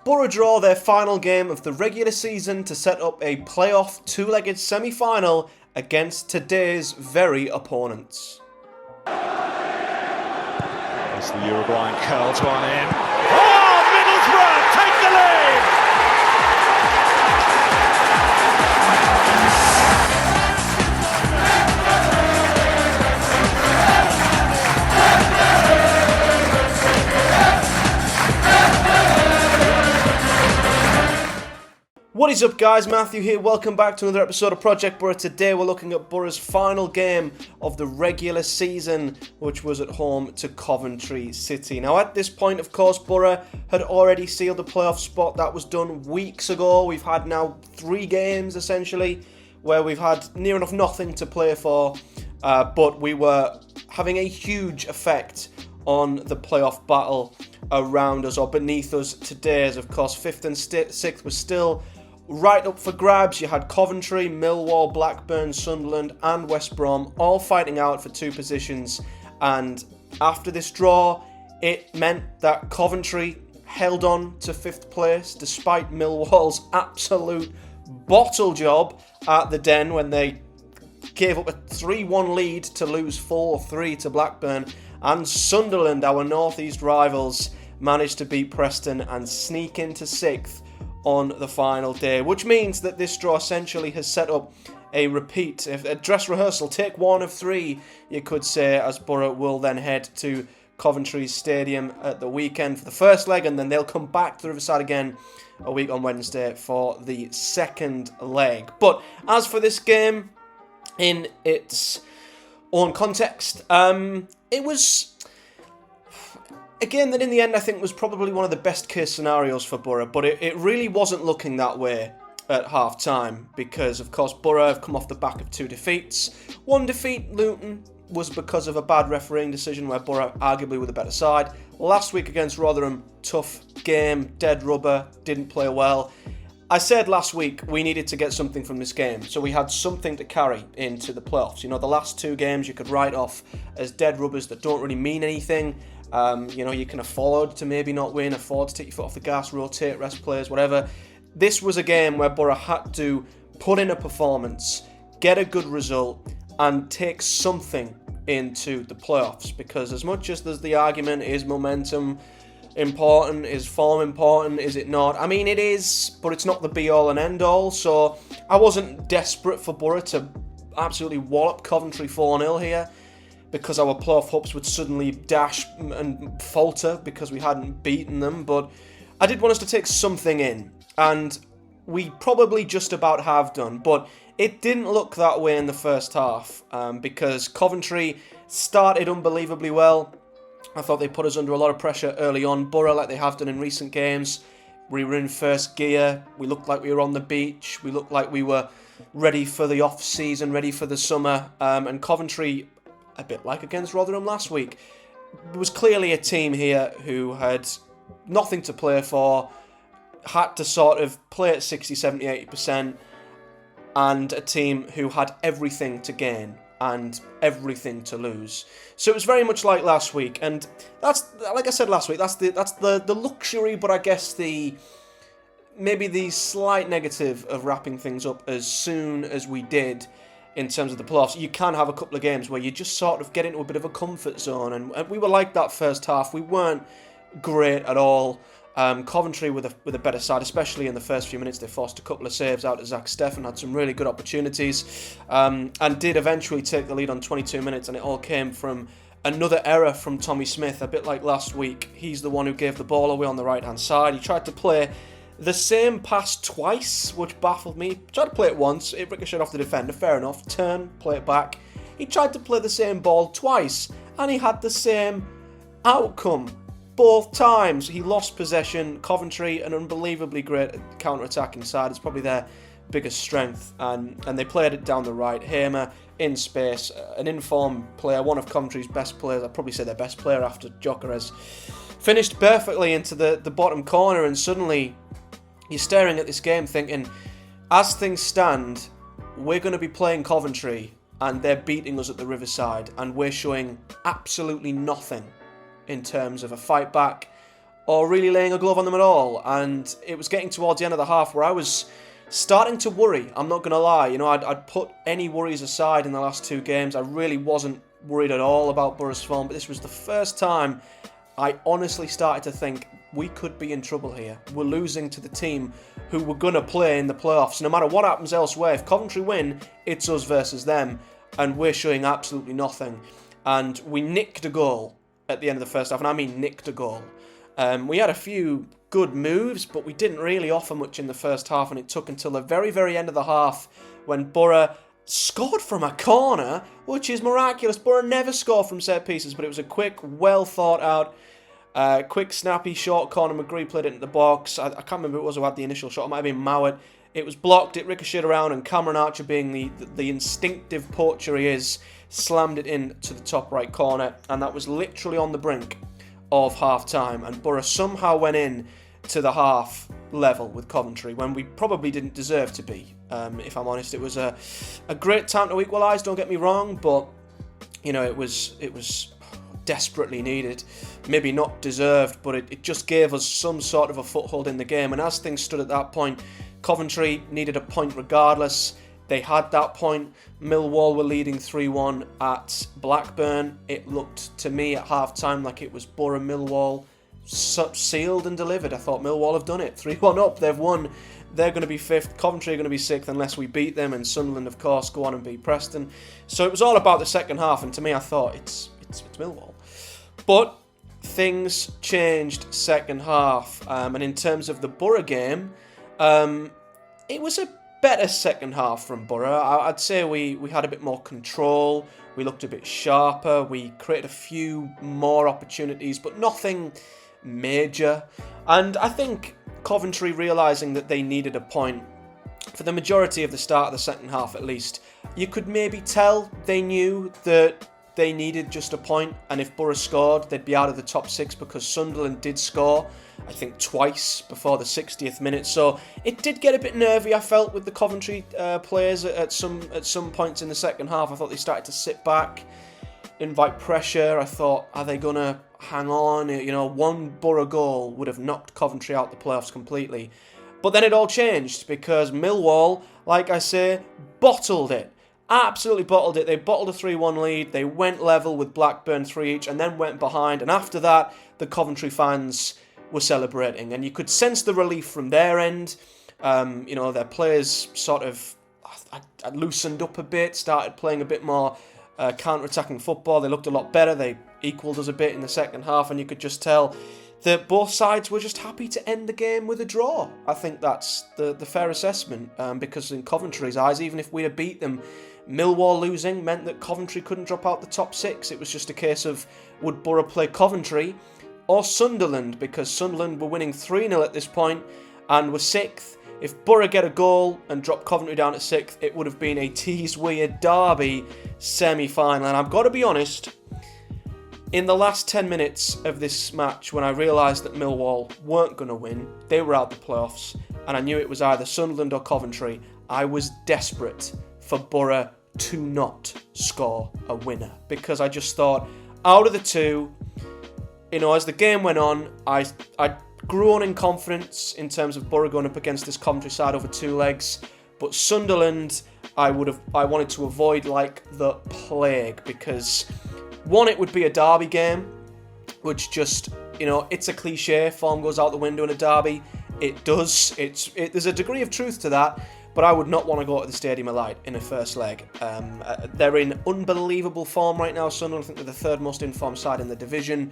Boro draw their final game of the regular season to set up a playoff two-legged semi-final against today's very opponents. As the Uruguayan curls one in. Oh, Middlesbrough take the lead! What is up, guys? Matthew here. Welcome back to another episode of Project Boro. Today we're looking at Boro's final game of the regular season, which was at home to Coventry City. Now, at this point, of course, Boro had already sealed the playoff spot. That was done weeks ago. We've had now 3 games, essentially, where we've had near enough nothing to play for, but we were having a huge effect on the playoff battle around us or beneath us today, as of course 5th and 6th was still right up for grabs. You had Coventry, Millwall, Blackburn, Sunderland and West Brom all fighting out for 2 positions, and after this draw it meant that Coventry held on to 5th place despite Millwall's absolute bottle job at the Den when they gave up a 3-1 lead to lose 4-3 to Blackburn, and Sunderland, our North East rivals, managed to beat Preston and sneak into 6th on the final day, which means that this draw essentially has set up a repeat, a dress rehearsal, take 1 of 3, you could say, as Boro will then head to Coventry Stadium at the weekend for the first leg, and then they'll come back to Riverside again a week on Wednesday for the second leg. But as for this game, in its own context, it was a game that in the end I think was probably one of the best case scenarios for Boro, but it really wasn't looking that way at half time because of course Boro have come off the back of 2 defeats. One defeat, Luton, was because of a bad refereeing decision where Boro arguably were the better side. Last week against Rotherham, tough game, dead rubber, didn't play well. I said last week we needed to get something from this game, so we had something to carry into the playoffs. You know, the last 2 games you could write off as dead rubbers that don't really mean anything. You know, you can afford to maybe not win, afford to take your foot off the gas, rotate, rest players, whatever. This was a game where Boro had to put in a performance, get a good result, and take something into the playoffs. Because as much as there's the argument, is momentum important, is form important, is it not? I mean, it is, but it's not the be-all and end-all. So I wasn't desperate for Boro to absolutely wallop Coventry 4-0 here, because our playoff hopes would suddenly dash and falter because we hadn't beaten them. But I did want us to take something in, and we probably just about have done. But it didn't look that way in the first half because Coventry started unbelievably well. I thought they put us under a lot of pressure early on. Boro, like they have done in recent games, we were in first gear. We looked like we were on the beach. We looked like we were ready for the off-season, ready for the summer. And Coventry, a bit like against Rotherham last week, was clearly a team here who had nothing to play for, had to sort of play at 60, 70, 80%, and a team who had everything to gain and everything to lose. So it was very much like last week, and that's, like I said last week, that's the luxury, but I guess maybe the slight negative of wrapping things up as soon as we did in terms of the playoffs. You can have a couple of games where you just sort of get into a bit of a comfort zone, and we were like that first half. We weren't great at all. Coventry with a better side, especially in the first few minutes. They forced a couple of saves out of Zach Steffen, had some really good opportunities, and did eventually take the lead on 22 minutes, and it all came from another error from Tommy Smith, a bit like last week. He's the one who gave the ball away on the right-hand side. He tried to play the same pass twice, which baffled me. He tried to play it once, it ricocheted off the defender, fair enough. Turn, play it back. He tried to play the same ball twice, and he had the same outcome both times. He lost possession. Coventry, an unbelievably great counter-attacking side. It's probably their biggest strength, and they played it down the right. Hamer in space, an informed player, one of Coventry's best players. I'd probably say their best player after Gyökeres. Finished perfectly into the bottom corner, and suddenly you're staring at this game thinking, as things stand, we're going to be playing Coventry and they're beating us at the Riverside, and we're showing absolutely nothing in terms of a fight back or really laying a glove on them at all. And it was getting towards the end of the half where I was starting to worry. I'm not going to lie. I'd put any worries aside in the last 2 games. I really wasn't worried at all about Boro's form, but this was the first time I honestly started to think we could be in trouble here. We're losing to the team who we're going to play in the playoffs. No matter what happens elsewhere, if Coventry win, it's us versus them, and we're showing absolutely nothing. And we nicked a goal at the end of the first half, and I mean nicked a goal. We had a few good moves, but we didn't really offer much in the first half, and it took until the very, very end of the half when Boro scored from a corner, which is miraculous. Boro never score from set pieces, but it was a quick, well thought out, quick, snappy, short corner. McGree played it into the box. I can't remember who it was who had the initial shot. It might have been Mowat. It was blocked, it ricocheted around, and Cameron Archer, being the instinctive poacher he is, slammed it in to the top right corner, and that was literally on the brink of half-time, and Boro somehow went in to the half level with Coventry when we probably didn't deserve to be. If I'm honest, it was a great time to equalise, don't get me wrong, but it was desperately needed. Maybe not deserved, but it just gave us some sort of a foothold in the game, and as things stood at that point, Coventry needed a point regardless. They had that point. Millwall were leading 3-1 at Blackburn. It looked to me at half-time like it was Boro Millwall sealed and delivered. I thought Millwall have done it. 3-1 up, they've won. They're going to be 5th. Coventry are going to be 6th unless we beat them. And Sunderland, of course, go on and beat Preston. So it was all about the second half. And to me, I thought, it's Millwall. But things changed second half. And in terms of the Boro game, it was a better second half from Boro. I'd say we had a bit more control. We looked a bit sharper. We created a few more opportunities, but nothing major. And I think Coventry, realising that they needed a point for the majority of the start of the second half at least, you could maybe tell they knew that they needed just a point, and if Boro scored, they'd be out of the top 6 because Sunderland did score, I think, twice before the 60th minute. So it did get a bit nervy, I felt, with the Coventry players at some points in the second half. I thought they started to sit back, invite pressure. I thought, are they going to hang on? One Boro goal would have knocked Coventry out the playoffs completely. But then it all changed because Millwall, like I say, bottled it. Absolutely bottled it. They bottled a 3-1 lead. They went level with Blackburn 3 each and then went behind. And after that, the Coventry fans were celebrating. And you could sense the relief from their end. Their players sort of loosened up a bit, started playing a bit more counter-attacking football. They looked a lot better. They equalled us a bit in the second half. And you could just tell that both sides were just happy to end the game with a draw. I think that's the fair assessment. Because in Coventry's eyes, even if we'd have beat them, Millwall losing meant that Coventry couldn't drop out the top 6. It was just a case of, would Boro play Coventry or Sunderland? Because Sunderland were winning 3-0 at this point and were 6th. If Boro get a goal and drop Coventry down to 6th, it would have been a Tees-Weir derby semi-final. And I've got to be honest, in the last 10 minutes of this match, when I realised that Millwall weren't going to win, they were out the playoffs, and I knew it was either Sunderland or Coventry, I was desperate for Boro to not score a winner, because I just thought, out of the two, as the game went on, I grew on in confidence in terms of Boro going up against this Coventry side over 2 legs, but Sunderland, I wanted to avoid like the plague, because one, it would be a derby game, which just, it's a cliche, form goes out the window in a derby. It does. There's a degree of truth to that, but I would not want to go to the Stadium of Light in a first leg. They're in unbelievable form right now, Sunderland. I think they're the 3rd most informed side in the division.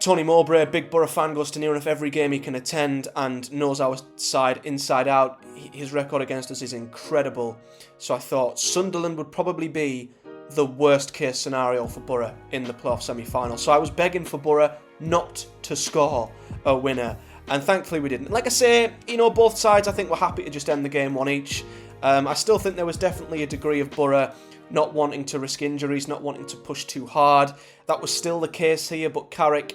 Tony Mowbray, a big Boro fan, goes to near enough every game he can attend and knows our side inside out. His record against us is incredible. So I thought Sunderland would probably be the worst case scenario for Boro in the playoff semi-final. So I was begging for Boro not to score a winner. And thankfully we didn't. Like I say, both sides I think were happy to just end the game 1 each. I still think there was definitely a degree of Boro not wanting to risk injuries, not wanting to push too hard. That was still the case here, but Carrick,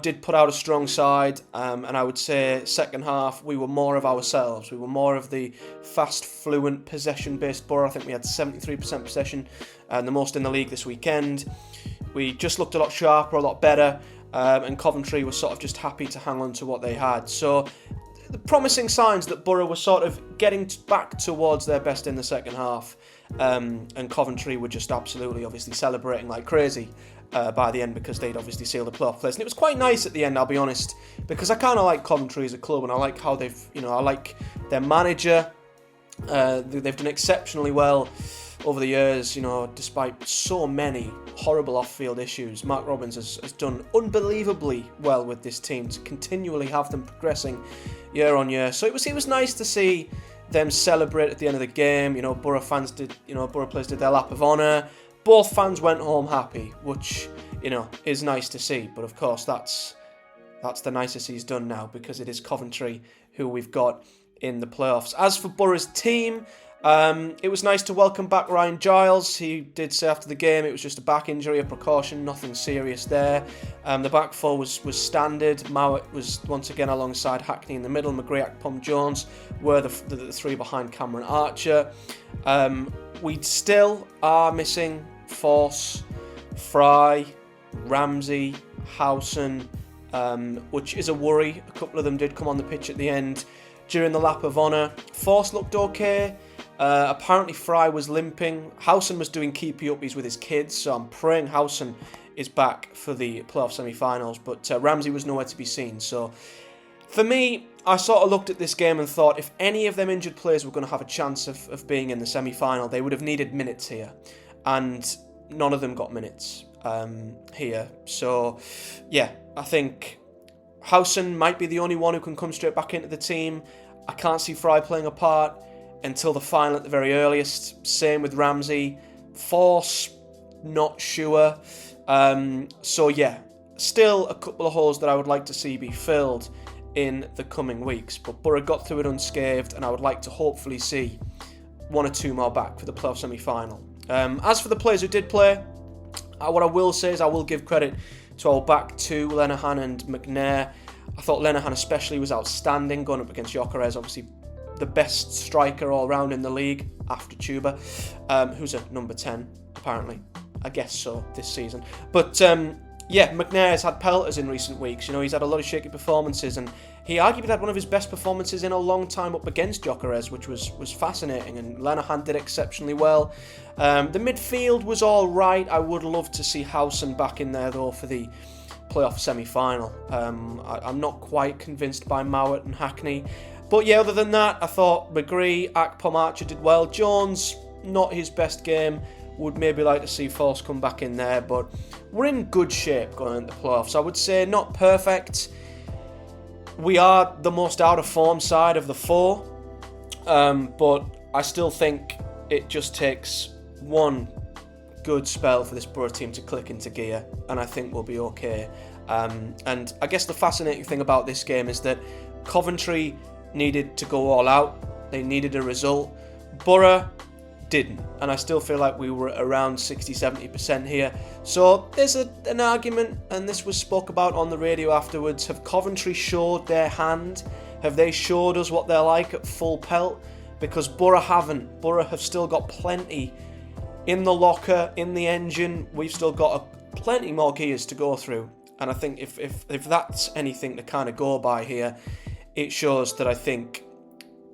did put out a strong side. And I would say second half, we were more of ourselves. We were more of the fast, fluent, possession-based Boro. I think we had 73% possession, the most in the league this weekend. We just looked a lot sharper, a lot better. and Coventry were sort of just happy to hang on to what they had. So the promising signs that Boro were sort of getting back towards their best in the second half, and Coventry were just absolutely, obviously, celebrating like crazy by the end, because they'd obviously sealed the playoff place. And it was quite nice at the end, I'll be honest, because I kind of like Coventry as a club, and I like how they've, I like their manager. They've done exceptionally well over the years, despite so many horrible off-field issues. Mark Robbins has done unbelievably well with this team to continually have them progressing year on year. So it was nice to see them celebrate at the end of the game. Boro fans did, Boro players did their lap of honour. Both fans went home happy, which, is nice to see. But of course, that's the nicest he's done now, because it is Coventry who we've got in the playoffs. As for Boro's team, it was nice to welcome back Ryan Giles. He did say after the game it was just a back injury, a precaution, nothing serious there. The back four was standard. Mowat was once again alongside Hackney in the middle. McGree, Akpom, Jones were the three behind Cameron Archer. We still are missing Force, Fry, Ramsey, Howson, which is a worry. A couple of them did come on the pitch at the end during the lap of honour. Force looked okay. Apparently Fry was limping. Howson was doing keepy-uppies with his kids, so I'm praying Howson is back for the playoff semi-finals, but Ramsey was nowhere to be seen. So for me, I sort of looked at this game and thought if any of them injured players were going to have a chance of being in the semi-final, they would have needed minutes here, and none of them got minutes here. So yeah, I think Howson might be the only one who can come straight back into the team. I can't see Fry playing a part until the final at the very earliest. Same with Ramsey. Force, not sure. So yeah, still a couple of holes that I would like to see be filled in the coming weeks. But Boro got through it unscathed, and I would like to hopefully see one or two more back for the playoff semi-final. As for the players who did play, what I will say is I will give credit to our back two, Lenihan and McNair. I thought Lenihan especially was outstanding going up against Gyökeres, obviously the best striker all round in the league after Tuba, who's a number 10 apparently. I guess so this season. But yeah, McNair has had pelters in recent weeks. He's had a lot of shaky performances, and he arguably had one of his best performances in a long time up against Gyökeres, which was fascinating, and Lenihan did exceptionally well. The midfield was all right. I would love to see Howson back in there though for the playoff semi-final. I'm not quite convinced by Mowat and Hackney. But yeah, other than that, I thought McGree, Akpom, Archer did well. Jones, not his best game. Would maybe like to see Force come back in there, but we're in good shape going into the playoffs. I would say not perfect. We are the most out of form side of the four, but I still think it just takes one good spell for this Boro team to click into gear, and I think we'll be okay. And I guess the fascinating thing about this game is that Coventry needed to go all out. They needed a result. Boro didn't, and I still feel like we were around 60-70% here. So there's an argument, and this was spoke about on the radio afterwards. Have Coventry showed their hand? Have they showed us what they're like at full pelt? Because Boro haven't. Boro have still got plenty in the locker, in the engine. We've still got plenty more gears to go through, and I think if that's anything to kind of go by here, it shows that I think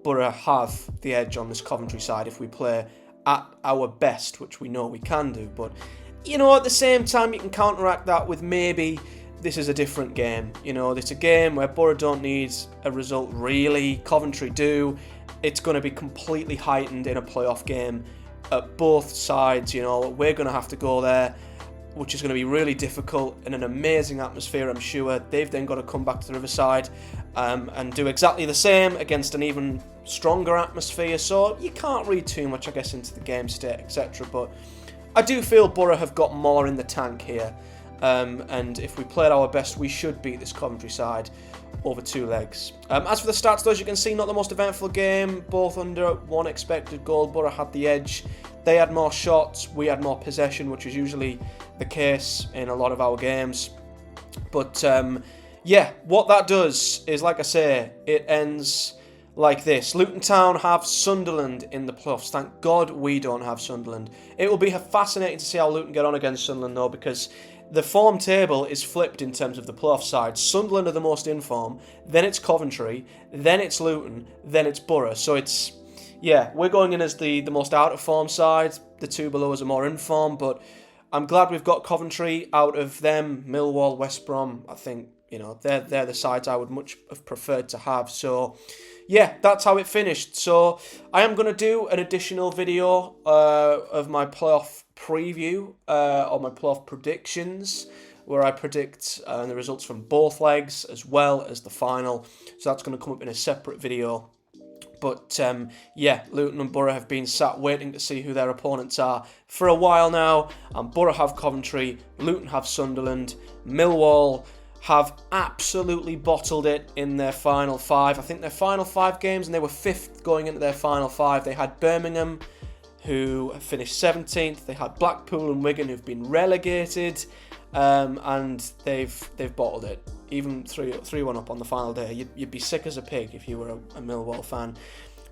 Boro have the edge on this Coventry side if we play at our best, which we know we can do. But at the same time, you can counteract that with maybe this is a different game. It's a game where Boro don't need a result really. Coventry do. It's going to be completely heightened in a playoff game at both sides. We're going to have to go there, which is going to be really difficult in an amazing atmosphere, I'm sure. They've then got to come back to the Riverside and do exactly the same against an even stronger atmosphere. So you can't read too much, I guess, into the game state, etc. But I do feel Boro have got more in the tank here. And if we played our best, we should beat this Coventry side over two legs. As for the stats, though, as you can see, not the most eventful game. Both under one expected goal. Boro had the edge. They had more shots. We had more possession, which is usually the case in a lot of our games. But yeah, what that does is, like I say, it ends like this. Luton Town have Sunderland in the playoffs. Thank God we don't have Sunderland. It will be fascinating to see how Luton get on against Sunderland, though, because the form table is flipped in terms of the playoff side. Sunderland are the most in form, then it's Coventry, then it's Luton, then it's Boro. So it's, yeah, we're going in as the most out of form side. The two below us are more in form, but I'm glad we've got Coventry out of them. Millwall, West Brom, I think, you know, they're the sides I would much have preferred to have. So, yeah, that's how it finished. So, I am going to do an additional video of my playoff preview, or my playoff predictions, where I predict the results from both legs as well as the final. So, that's going to come up in a separate video. But, yeah, Luton and Boro have been sat waiting to see who their opponents are for a while now. And Boro have Coventry, Luton have Sunderland, Millwall have absolutely bottled it in their final 5. I think their final 5 games, and they were 5th going into their final 5. They had Birmingham, who finished 17th. They had Blackpool and Wigan, who've been relegated, and they've bottled it. Even 3-1 up on the final day. You'd be sick as a pig if you were a Millwall fan.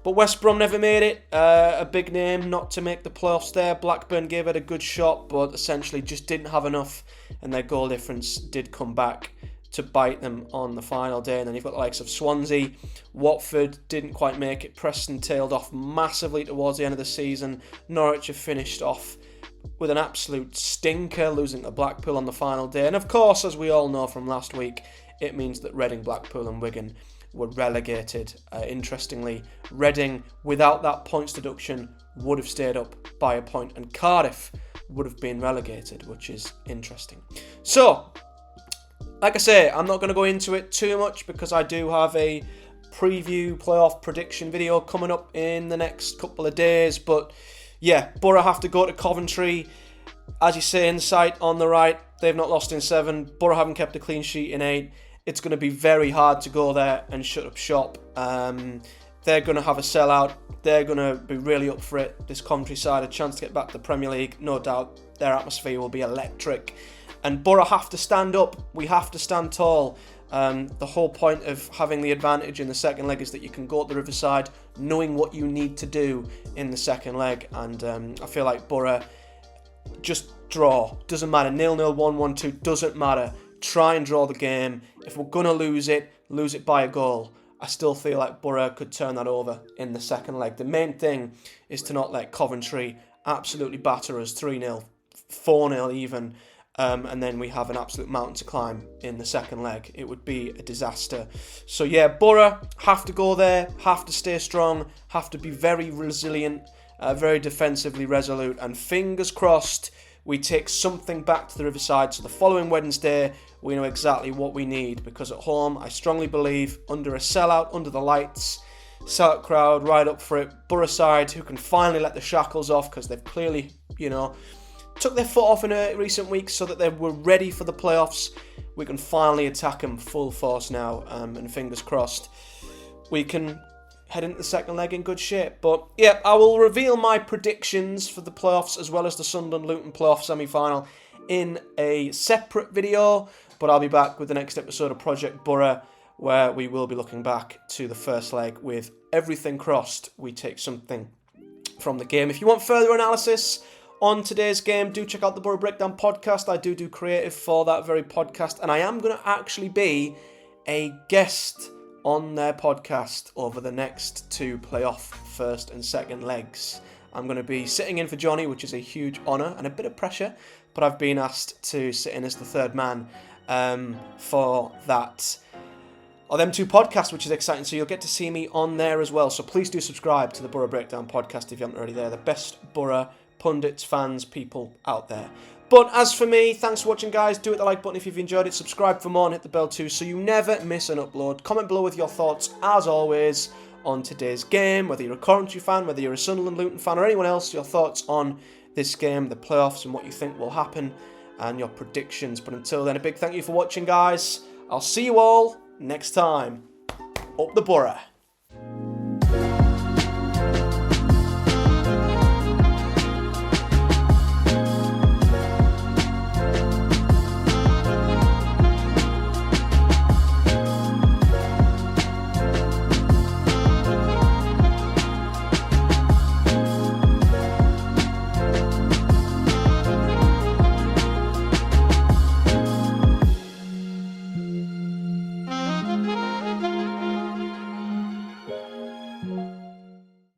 But West Brom never made it. A big name not to make the playoffs there. Blackburn gave it a good shot, but essentially just didn't have enough, and their goal difference did come back to bite them on the final day. And then you've got the likes of Swansea. Watford didn't quite make it. Preston tailed off massively towards the end of the season. Norwich have finished off with an absolute stinker, losing to Blackpool on the final day. And of course, as we all know from last week, it means that Reading, Blackpool and Wigan were relegated. Interestingly, Reading, without that points deduction, would have stayed up by a point, and Cardiff would have been relegated, which is interesting. So, like I say, I'm not going to go into it too much because I do have a preview playoff prediction video coming up in the next couple of days, but yeah, Boro have to go to Coventry. As you say, in sight on the right, they've not lost in 7. Boro haven't kept a clean sheet in 8. It's going to be very hard to go there and shut up shop. They're going to have a sellout. They're going to be really up for it. This Coventry side, a chance to get back to the Premier League. No doubt their atmosphere will be electric. And Boro have to stand up. We have to stand tall. The whole point of having the advantage in the second leg is that you can go up the Riverside knowing what you need to do in the second leg, and I feel like Boro, just draw, doesn't matter, 0-0, 1-1, 2, doesn't matter, try and draw the game. If we're going to lose it by a goal. I still feel like Boro could turn that over in the second leg. The main thing is to not let Coventry absolutely batter us 3-0, 4-0 even, and then we have an absolute mountain to climb in the second leg. It would be a disaster. So yeah, Boro have to go there, have to stay strong, have to be very resilient, very defensively resolute, and fingers crossed we take something back to the Riverside so the following Wednesday we know exactly what we need, because at home I strongly believe under a sellout, under the lights, sellout crowd right up for it, Boro side who can finally let the shackles off because they've clearly, you know, took their foot off in recent weeks so that they were ready for the playoffs. We can finally attack them full force now, and fingers crossed we can head into the second leg in good shape. But yeah, I will reveal my predictions for the playoffs as well as the Sunderland-Luton playoff semi-final in a separate video, but I'll be back with the next episode of Project Boro, where we will be looking back to the first leg with everything crossed we take something from the game. If you want further analysis on today's game, do check out the Boro Breakdown podcast. I do creative for that very podcast, and I am going to actually be a guest on their podcast over the next 2 playoff first and second legs. I'm going to be sitting in for Johnny, which is a huge honour and a bit of pressure, but I've been asked to sit in as the third man for that, or them 2 podcasts, which is exciting. So you'll get to see me on there as well. So please do subscribe to the Boro Breakdown podcast if you haven't already. They're the best Boro pundits, fans, people out there. But as for me, thanks for watching, guys. Do hit the like button if you've enjoyed it. Subscribe for more and hit the bell too so you never miss an upload. Comment below with your thoughts, as always, on today's game. Whether you're a Coventry fan, whether you're a Sunderland, Luton fan, or anyone else, your thoughts on this game, the playoffs, and what you think will happen, and your predictions. But until then, a big thank you for watching, guys. I'll see you all next time. Up the Boro.